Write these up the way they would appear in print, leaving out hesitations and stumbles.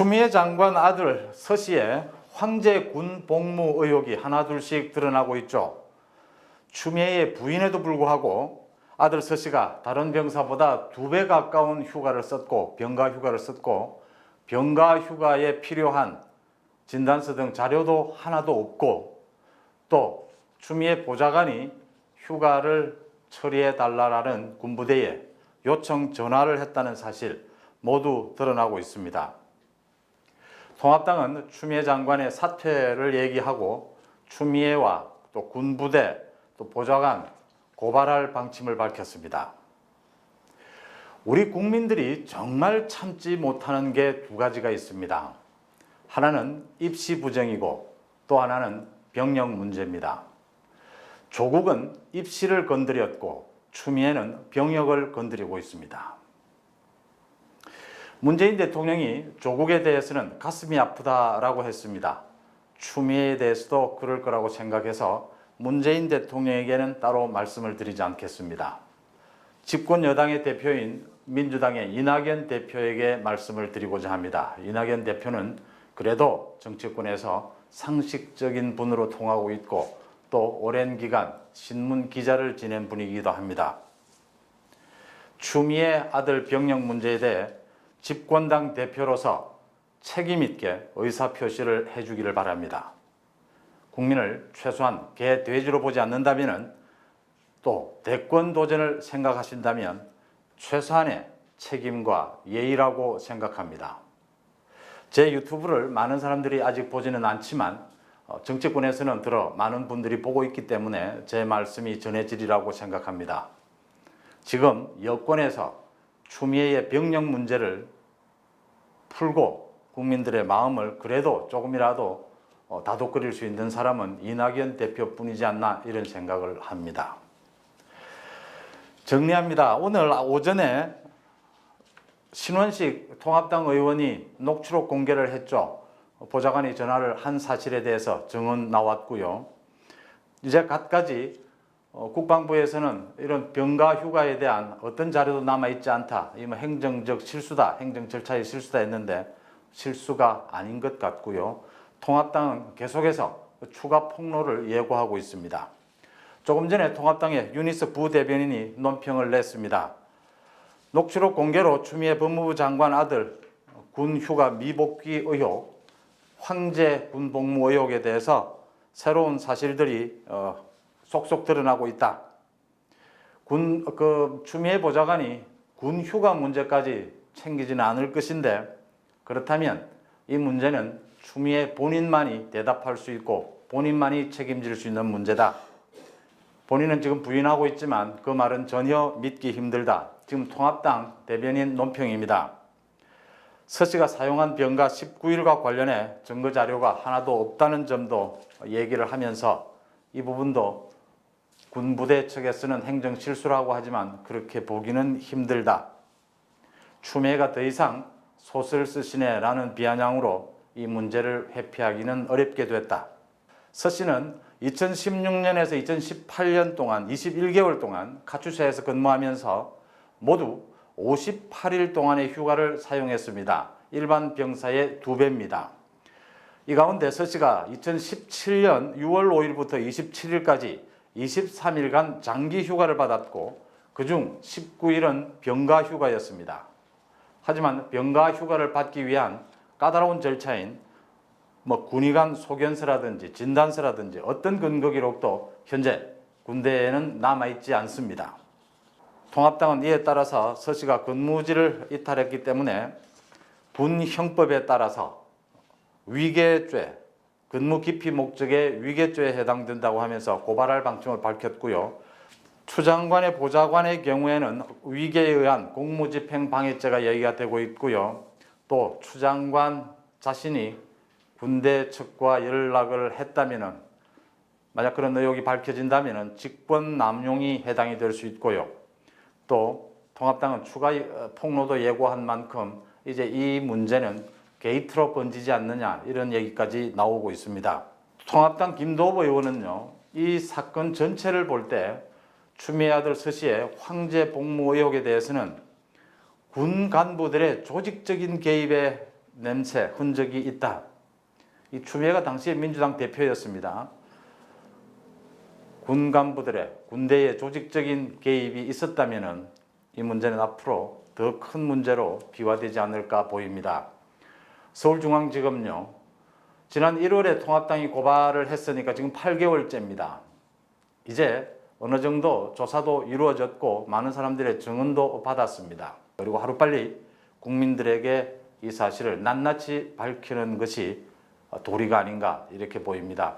추미애 장관 아들 서씨의 황제 군 복무 의혹이 하나둘씩 드러나고 있죠. 추미애의 부인에도 불구하고 아들 서씨가 다른 병사보다 2배 가까운 휴가를 썼고 병가 휴가를 썼고 병가 휴가에 필요한 진단서 등 자료도 하나도 없고 또 추미애 보좌관이 휴가를 처리해 달라는 군부대에 요청 전화를 했다는 사실 모두 드러나고 있습니다. 통합당은 추미애 장관의 사퇴를 얘기하고 추미애와 또 군부대 또 보좌관 고발할 방침을 밝혔습니다. 우리 국민들이 정말 참지 못하는 게 2가지가 있습니다. 하나는 입시 부정이고 또 하나는 병역 문제입니다. 조국은 입시를 건드렸고 추미애는 병역을 건드리고 있습니다. 문재인 대통령이 조국에 대해서는 가슴이 아프다라고 했습니다. 추미애에 대해서도 그럴 거라고 생각해서 문재인 대통령에게는 따로 말씀을 드리지 않겠습니다. 집권 여당의 대표인 민주당의 이낙연 대표에게 말씀을 드리고자 합니다. 이낙연 대표는 그래도 정치권에서 상식적인 분으로 통하고 있고 또 오랜 기간 신문 기자를 지낸 분이기도 합니다. 추미애 아들 병역 문제에 대해 집권당 대표로서 책임있게 의사표시를 해주기를 바랍니다. 국민을 최소한 개, 돼지로 보지 않는다면 또 대권 도전을 생각하신다면 최소한의 책임과 예의라고 생각합니다. 제 유튜브를 많은 사람들이 아직 보지는 않지만 정치권에서는 들어 많은 분들이 보고 있기 때문에 제 말씀이 전해지리라고 생각합니다. 지금 여권에서 추미애의 병역 문제를 풀고 국민들의 마음을 그래도 조금이라도 다독거릴 수 있는 사람은 이낙연 대표뿐이지 않나 이런 생각을 합니다. 정리합니다. 오늘 오전에 신원식 통합당 의원이 녹취록 공개를 했죠. 보좌관이 전화를 한 사실에 대해서 증언 나왔고요. 이제 갖가지 국방부에서는 이런 병가 휴가에 대한 어떤 자료도 남아있지 않다. 이건 행정적 실수다. 행정 절차의 실수다 했는데 실수가 아닌 것 같고요. 통합당은 계속해서 추가 폭로를 예고하고 있습니다. 조금 전에 통합당의 윤희석 부대변인이 논평을 냈습니다. 녹취록 공개로 추미애 법무부 장관 아들 군 휴가 미복귀 의혹, 황제 군 복무 의혹에 대해서 새로운 사실들이 속속 드러나고 있다. 추미애 보좌관이 군 휴가 문제까지 챙기지는 않을 것인데 그렇다면 이 문제는 추미애 본인만이 대답할 수 있고 본인만이 책임질 수 있는 문제다. 본인은 지금 부인하고 있지만 그 말은 전혀 믿기 힘들다. 지금 통합당 대변인 논평입니다. 서 씨가 사용한 병가 19일과 관련해 증거 자료가 하나도 없다는 점도 얘기를 하면서 이 부분도 군부대 측에서는 행정 실수라고 하지만 그렇게 보기는 힘들다. 추미애가 더 이상 소설 쓰시네라는 비아냥으로 이 문제를 회피하기는 어렵게 됐다. 서 씨는 2016년에서 2018년 동안 21개월 동안 카투샤에서 근무하면서 모두 58일 동안의 휴가를 사용했습니다. 일반 병사의 2배입니다. 이 가운데 서 씨가 2017년 6월 5일부터 27일까지 23일간 장기 휴가를 받았고 그중 19일은 병가 휴가였습니다. 하지만 병가 휴가를 받기 위한 까다로운 절차인 군의관 소견서라든지 진단서라든지 어떤 근거 기록도 현재 군대에는 남아있지 않습니다. 통합당은 이에 따라서 서 씨가 근무지를 이탈했기 때문에 군형법에 따라서 위계죄, 근무 기피 목적의 위계죄에 해당된다고 하면서 고발할 방침을 밝혔고요. 추 장관의 보좌관의 경우에는 위계에 의한 공무집행 방해죄가 얘기가 되고 있고요. 또 추 장관 자신이 군대 측과 연락을 했다면 만약 그런 의혹이 밝혀진다면 직권 남용이 해당이 될 수 있고요. 또 통합당은 추가 폭로도 예고한 만큼 이제 이 문제는 게이트로 번지지 않느냐 이런 얘기까지 나오고 있습니다. 통합당 김도보 의원은요. 이 사건 전체를 볼 때 추미애 아들 서 씨의 황제 복무 의혹에 대해서는 군 간부들의 조직적인 개입에 냄새, 흔적이 있다. 이 추미애가 당시에 민주당 대표였습니다. 군 간부들의 군대의 조직적인 개입이 있었다면 이 문제는 앞으로 더 큰 문제로 비화되지 않을까 보입니다. 서울중앙지검요. 지난 1월에 통합당이 고발을 했으니까 지금 8개월째입니다. 이제 어느 정도 조사도 이루어졌고 많은 사람들의 증언도 받았습니다. 그리고 하루빨리 국민들에게 이 사실을 낱낱이 밝히는 것이 도리가 아닌가 이렇게 보입니다.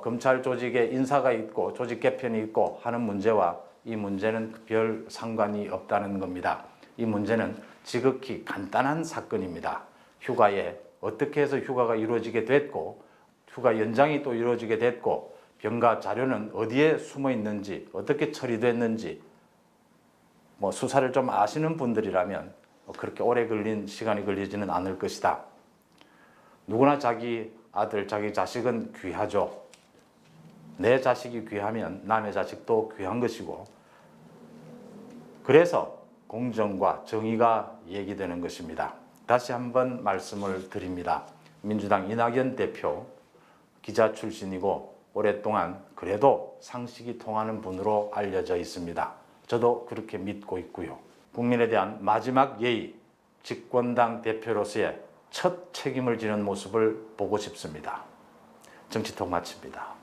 검찰 조직에 인사가 있고 조직 개편이 있고 하는 문제와 이 문제는 별 상관이 없다는 겁니다. 이 문제는 지극히 간단한 사건입니다. 휴가에 어떻게 해서 휴가가 이루어지게 됐고 휴가 연장이 또 이루어지게 됐고 병가 자료는 어디에 숨어 있는지 어떻게 처리됐는지 수사를 좀 아시는 분들이라면 그렇게 오래 걸린 시간이 걸리지는 않을 것이다. 누구나 자기 아들, 자기 자식은 귀하죠. 내 자식이 귀하면 남의 자식도 귀한 것이고 그래서 공정과 정의가 얘기되는 것입니다. 다시 한번 말씀을 드립니다. 민주당 이낙연 대표 기자 출신이고 오랫동안 그래도 상식이 통하는 분으로 알려져 있습니다. 저도 그렇게 믿고 있고요. 국민에 대한 마지막 예의, 집권당 대표로서의 첫 책임을 지는 모습을 보고 싶습니다. 정치톡 마칩니다.